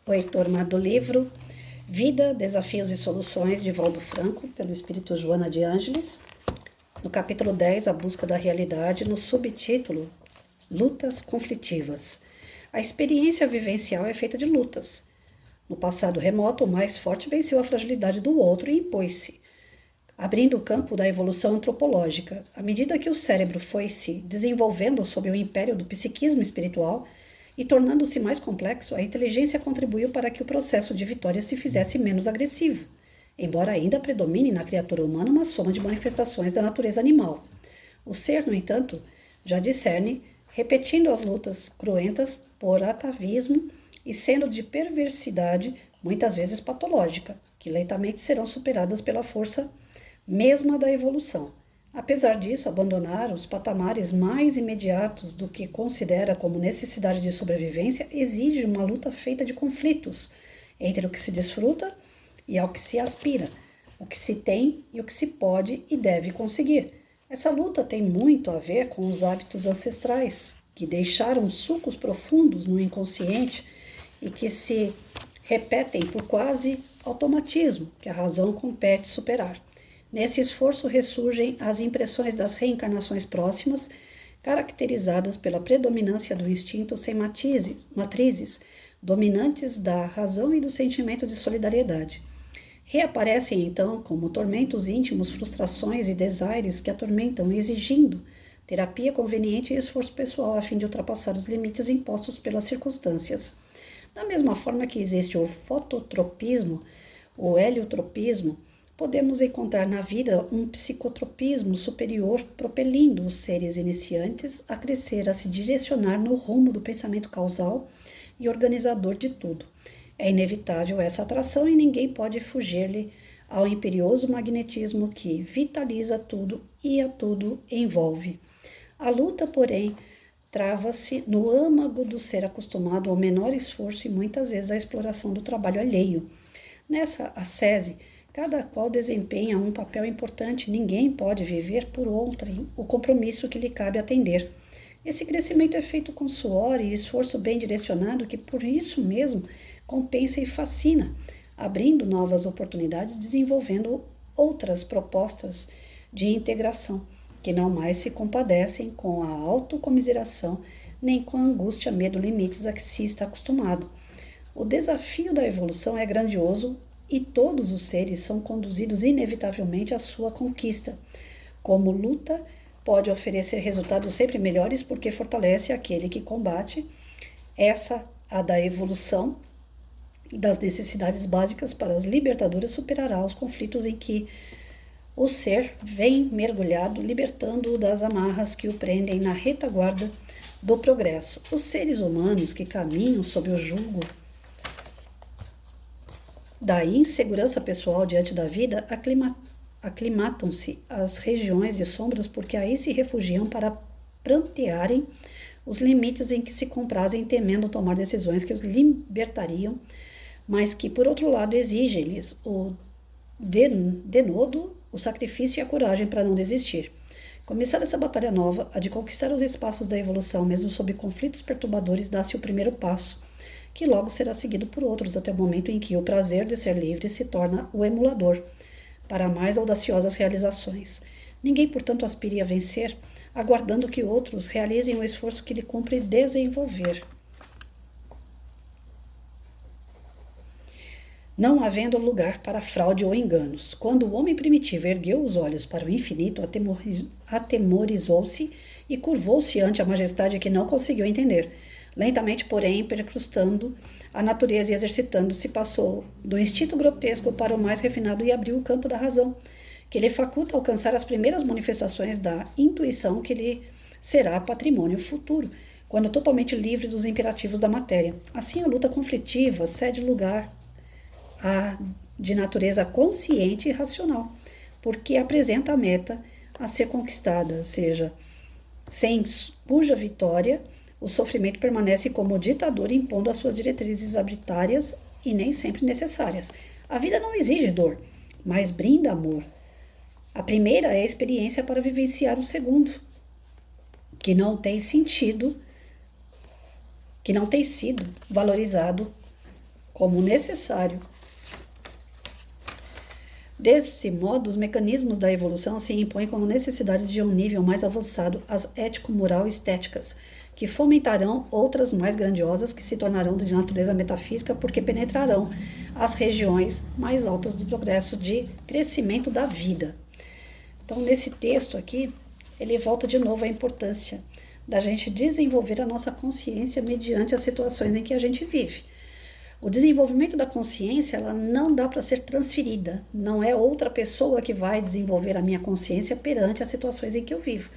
Oi, turma do livro Vida, Desafios e Soluções, de Valdo Franco, pelo espírito Joana de Ângeles. No capítulo 10, A Busca da Realidade, no subtítulo Lutas Conflitivas. A experiência vivencial é feita de lutas. No passado remoto, o mais forte venceu a fragilidade do outro e impôs-se, abrindo o campo da evolução antropológica. À medida que o cérebro foi se desenvolvendo sob o império do psiquismo espiritual, e tornando-se mais complexo, a inteligência contribuiu para que o processo de vitória se fizesse menos agressivo, embora ainda predomine na criatura humana uma soma de manifestações da natureza animal. O ser, no entanto, já discerne, repetindo as lutas cruentas por atavismo e sendo de perversidade, muitas vezes patológica, que lentamente serão superadas pela força mesma da evolução. Apesar disso, abandonar os patamares mais imediatos do que considera como necessidade de sobrevivência exige uma luta feita de conflitos entre o que se desfruta e ao que se aspira, o que se tem e o que se pode e deve conseguir. Essa luta tem muito a ver com os hábitos ancestrais, que deixaram sulcos profundos no inconsciente e que se repetem por quase automatismo, que a razão compete superar. Nesse esforço ressurgem as impressões das reencarnações próximas, caracterizadas pela predominância do instinto sem matrizes, dominantes da razão e do sentimento de solidariedade. Reaparecem, então, como tormentos íntimos, frustrações e desaires que atormentam, exigindo terapia conveniente e esforço pessoal a fim de ultrapassar os limites impostos pelas circunstâncias. Da mesma forma que existe o fototropismo, o heliotropismo, podemos encontrar na vida um psicotropismo superior, propelindo os seres iniciantes a crescer, a se direcionar no rumo do pensamento causal e organizador de tudo. É inevitável essa atração e ninguém pode fugir-lhe ao imperioso magnetismo que vitaliza tudo e a tudo envolve. A luta, porém, trava-se no âmago do ser acostumado ao menor esforço e muitas vezes à exploração do trabalho alheio. Nessa ascese, cada qual desempenha um papel importante, ninguém pode viver por outrem o compromisso que lhe cabe atender. Esse crescimento é feito com suor e esforço bem direcionado, que por isso mesmo compensa e fascina, abrindo novas oportunidades, desenvolvendo outras propostas de integração, que não mais se compadecem com a autocomiseração, nem com a angústia, medo, limites a que se está acostumado. O desafio da evolução é grandioso e todos os seres são conduzidos inevitavelmente à sua conquista. Como luta, pode oferecer resultados sempre melhores porque fortalece aquele que combate, essa a da evolução das necessidades básicas para as libertadoras superará os conflitos em que o ser vem mergulhado, libertando-o das amarras que o prendem na retaguarda do progresso. Os seres humanos que caminham sob o jugo da insegurança pessoal diante da vida aclimatam-se às regiões de sombras porque aí se refugiam para prantearem os limites em que se comprazem, temendo tomar decisões que os libertariam, mas que, por outro lado, exigem-lhes o denodo, o sacrifício e a coragem para não desistir. Começar essa batalha nova, a de conquistar os espaços da evolução, mesmo sob conflitos perturbadores, dá-se o primeiro passo, que logo será seguido por outros, até o momento em que o prazer de ser livre se torna o emulador para mais audaciosas realizações. Ninguém, portanto, aspire a vencer, aguardando que outros realizem o esforço que lhe cumpre desenvolver. Não havendo lugar para fraude ou enganos. Quando o homem primitivo ergueu os olhos para o infinito, atemorizou-se e curvou-se ante a majestade que não conseguiu entender. Lentamente, porém, percrustando a natureza e exercitando-se, passou do instinto grotesco para o mais refinado e abriu o campo da razão, que lhe faculta alcançar as primeiras manifestações da intuição que lhe será patrimônio futuro, quando totalmente livre dos imperativos da matéria. Assim, a luta conflitiva cede lugar à de natureza consciente e racional, porque apresenta a meta a ser conquistada, seja, sem cuja vitória o sofrimento permanece como ditador impondo as suas diretrizes arbitrárias e nem sempre necessárias. A vida não exige dor, mas brinda amor. A primeira é a experiência para vivenciar o segundo, que não tem sido valorizado como necessário. Desse modo, os mecanismos da evolução se impõem como necessidades de um nível mais avançado às ético-moral estéticas, que fomentarão outras mais grandiosas que se tornarão de natureza metafísica porque penetrarão as regiões mais altas do progresso de crescimento da vida. Então, nesse texto aqui, ele volta de novo à importância da gente desenvolver a nossa consciência mediante as situações em que a gente vive. O desenvolvimento da consciência, ela não dá para ser transferida. Não é outra pessoa que vai desenvolver a minha consciência perante as situações em que eu vivo.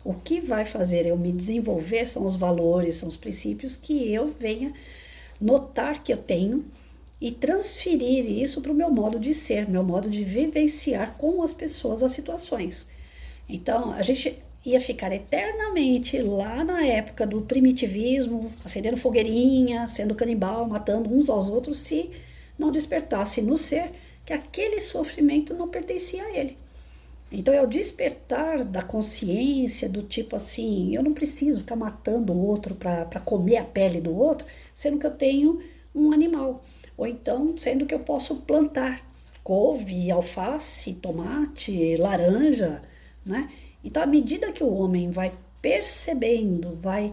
O que vai fazer eu me desenvolver são os valores, são os princípios que eu venha notar que eu tenho e transferir isso para o meu modo de ser, meu modo de vivenciar com as pessoas as situações. Então, a gente ia ficar eternamente lá na época do primitivismo, acendendo fogueirinha, sendo canibal, matando uns aos outros, se não despertasse no ser que aquele sofrimento não pertencia a ele. Então é o despertar da consciência do tipo assim, eu não preciso ficar matando o outro para comer a pele do outro, sendo que eu tenho um animal. Ou então, sendo que eu posso plantar couve, alface, tomate, laranja, né? Então, à medida que o homem vai percebendo, vai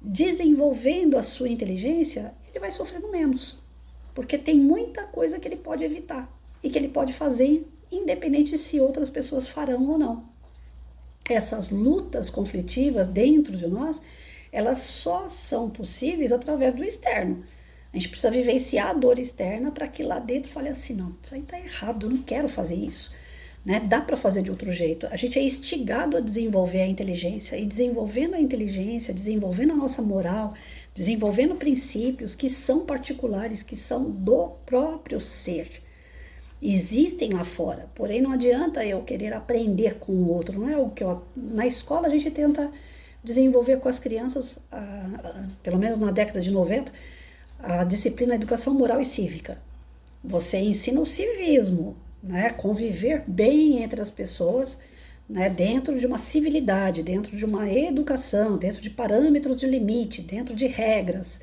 desenvolvendo a sua inteligência, ele vai sofrendo menos. Porque tem muita coisa que ele pode evitar e que ele pode fazer, independente de se outras pessoas farão ou não. Essas lutas conflitivas dentro de nós, elas só são possíveis através do externo. A gente precisa vivenciar a dor externa para que lá dentro fale assim, não, isso aí está errado, eu não quero fazer isso. Né? Dá para fazer de outro jeito. A gente é instigado a desenvolver a inteligência, e desenvolvendo a inteligência, desenvolvendo a nossa moral, desenvolvendo princípios que são particulares, que são do próprio ser. Existem lá fora, porém não adianta eu querer aprender com o outro, não é o que na escola a gente tenta desenvolver com as crianças, pelo menos na década de 90, a disciplina Educação Moral e Cívica. Você ensina o civismo, né, conviver bem entre as pessoas, né, dentro de uma civilidade, dentro de uma educação, dentro de parâmetros de limite, dentro de regras.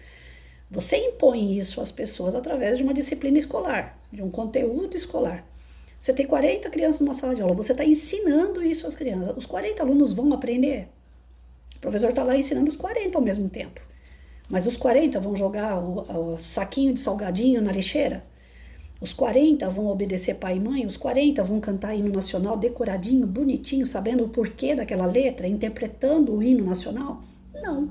Você impõe isso às pessoas através de uma disciplina escolar, de um conteúdo escolar. Você tem 40 crianças numa sala de aula, você está ensinando isso às crianças. Os 40 alunos vão aprender? O professor está lá ensinando os 40 ao mesmo tempo. Mas os 40 vão jogar o saquinho de salgadinho na lixeira? Os 40 vão obedecer pai e mãe? Os 40 vão cantar hino nacional decoradinho, bonitinho, sabendo o porquê daquela letra, interpretando o hino nacional? Não.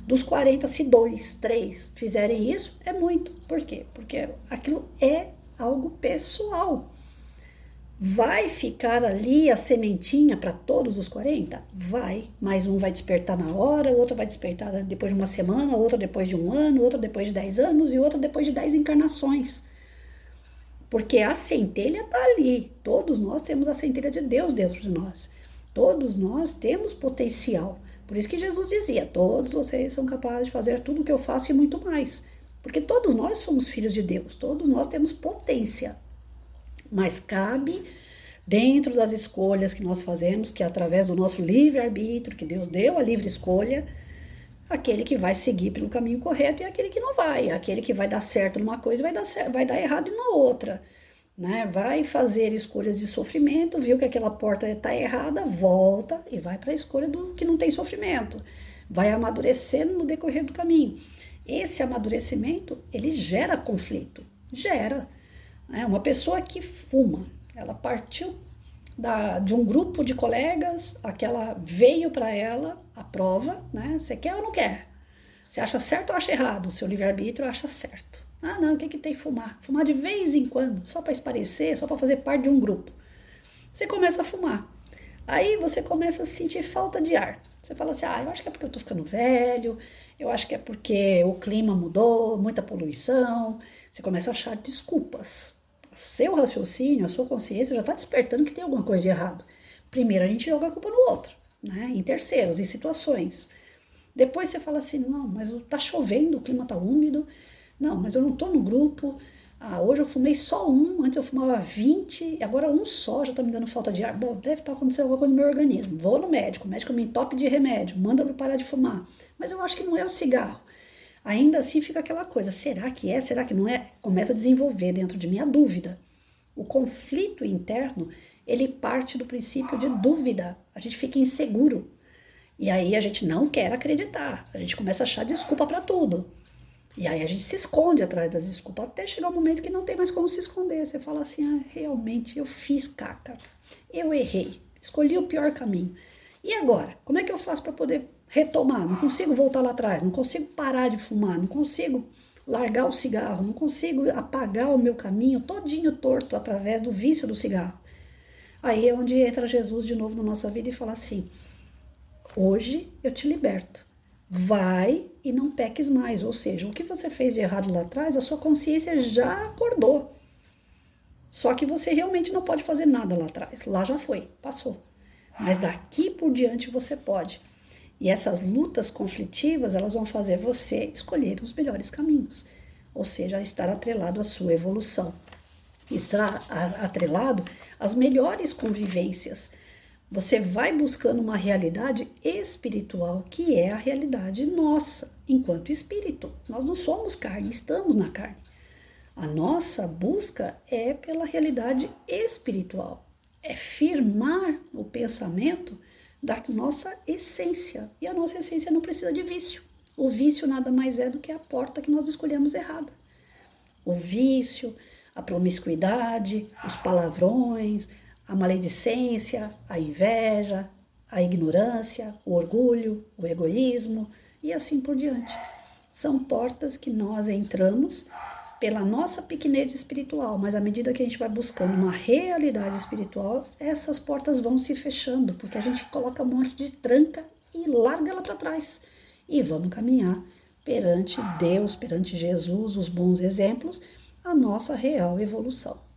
Dos 40, se 2, 3 fizerem isso, é muito. Por quê? Porque aquilo é algo pessoal. Vai ficar ali a sementinha para todos os 40? Vai, mas um vai despertar na hora, o outro vai despertar depois de uma semana, outro depois de um ano, outro depois de 10 anos e outro depois de 10 encarnações. Porque a centelha está ali. Todos nós temos a centelha de Deus dentro de nós. Todos nós temos potencial. Por isso que Jesus dizia, todos vocês são capazes de fazer tudo o que eu faço e muito mais. Porque todos nós somos filhos de Deus, todos nós temos potência. Mas cabe, dentro das escolhas que nós fazemos, que é através do nosso livre-arbítrio, que Deus deu a livre escolha, aquele que vai seguir pelo caminho correto e aquele que não vai. Aquele que vai dar certo numa coisa e vai dar errado na outra. Né? Vai fazer escolhas de sofrimento, viu que aquela porta está errada, volta e vai para a escolha do que não tem sofrimento. Vai amadurecendo no decorrer do caminho. Esse amadurecimento, ele gera conflito. Gera. Uma pessoa que fuma, ela partiu de um grupo de colegas, aquela veio para ela a prova, né? Você quer ou não quer? Você acha certo ou acha errado? O seu livre-arbítrio acha certo. Ah, não, o que tem fumar? Fumar de vez em quando, só para esparecer, só para fazer parte de um grupo. Você começa a fumar. Aí você começa a sentir falta de ar. Você fala assim, eu acho que é porque eu tô ficando velho, eu acho que é porque o clima mudou, muita poluição. Você começa a achar desculpas. Seu raciocínio, a sua consciência já está despertando que tem alguma coisa de errado. Primeiro a gente joga a culpa no outro, né? Em terceiros, em situações. Depois você fala assim, não, mas tá chovendo, o clima tá úmido. Não, mas eu não tô no grupo. Hoje eu fumei só um, antes eu fumava 20, agora um só, já tá me dando falta de ar. Bom, deve estar acontecendo alguma coisa no meu organismo. Vou no médico, o médico me entope de remédio, manda eu parar de fumar. Mas eu acho que não é o cigarro. ainda assim fica aquela coisa, será que é, será que não é? Começa a desenvolver dentro de mim a dúvida. O conflito interno, ele parte do princípio de dúvida, a gente fica inseguro. E aí a gente não quer acreditar, a gente começa a achar desculpa para tudo. E aí a gente se esconde atrás das desculpas, até chegar um momento que não tem mais como se esconder. Você fala assim, ah, realmente eu fiz caca, eu errei, escolhi o pior caminho. E agora, como é que eu faço para poder retomar? Não consigo voltar lá atrás, não consigo parar de fumar, não consigo largar o cigarro, não consigo apagar o meu caminho todinho torto através do vício do cigarro. Aí é onde entra Jesus de novo na nossa vida e fala assim, hoje eu te liberto. Vai e não peques mais. Ou seja, o que você fez de errado lá atrás, a sua consciência já acordou. Só que você realmente não pode fazer nada lá atrás. Lá já foi, passou. Mas daqui por diante você pode. E essas lutas conflitivas, elas vão fazer você escolher os melhores caminhos. Ou seja, estar atrelado à sua evolução. Estar atrelado às melhores convivências. Você vai buscando uma realidade espiritual, que é a realidade nossa, enquanto espírito. Nós não somos carne, estamos na carne. A nossa busca é pela realidade espiritual. É firmar o pensamento da nossa essência. E a nossa essência não precisa de vício. O vício nada mais é do que a porta que nós escolhemos errada. O vício, a promiscuidade, os palavrões, a maledicência, a inveja, a ignorância, o orgulho, o egoísmo e assim por diante. São portas que nós entramos pela nossa pequenez espiritual, mas à medida que a gente vai buscando uma realidade espiritual, essas portas vão se fechando, porque a gente coloca um monte de tranca e larga ela para trás. E vamos caminhar perante Deus, perante Jesus, os bons exemplos, a nossa real evolução.